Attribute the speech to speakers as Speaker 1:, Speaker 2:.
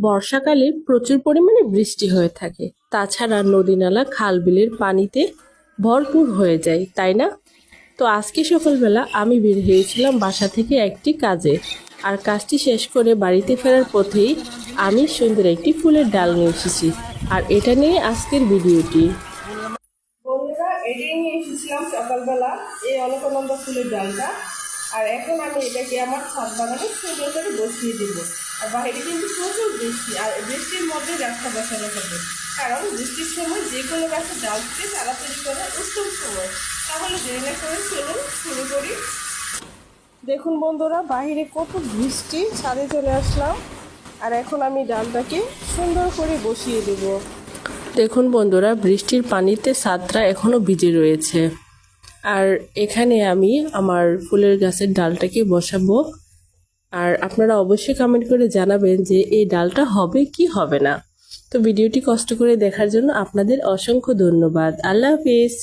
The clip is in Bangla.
Speaker 1: বর্ষাকালে প্রচুর পরিমাণে বৃষ্টি হয়ে থাকে, তাছাড়া নদী নালা খাল বিলের পানিতে ভরপুর হয়ে যায়, তাই না? তো আজকে সকালবেলা আমি বের হয়েছিলাম বাসা থেকে একটি কাজে। আর কাজটি শেষ করে বাড়িতে ফেরার পথেই আমি সুন্দর একটি ফুলের ডাল নিয়ে এসেছি। আর এটা নিয়ে আজকের ভিডিওটি। বন্ধুরা, এটাই নিয়ে এসেছিলাম সকালবেলা, এই অলকানন্দা ফুলের ডালটা। আর এখন আমি এটাকে আমার ছাদ বাগানে সুন্দর করে বসিয়ে দেব। আর বাইরে কিন্তু প্রচুর বৃষ্টি, আর বৃষ্টির মধ্যে গাছটা বসানো হবে, কারণ বৃষ্টির সময় যে কোনো গাছের ডাল থেকে চারা তৈরি করার উত্তম সময়। তাহলে দেরি না করে চলুন শুরু করি। দেখুন বন্ধুরা, বাইরে কত বৃষ্টি, ছাদে চলে আসলাম। আর এখন আমি ডালটাকে সুন্দর করে বসিয়ে দেব। দেখুন বন্ধুরা, বৃষ্টির পানিতে ছাদটা এখনো ভিজে রয়েছে। আর এখানে আমি আমার ফুলের গাছের ডালটাকে বসাবো। আর আপনারা অবশ্যই কমেন্ট করে জানাবেন যে এই ডালটা হবে কি হবে না। তো ভিডিওটি কষ্ট করে দেখার জন্য আপনাদের অসংখ্য ধন্যবাদ। আল্লাহ হাফেজ।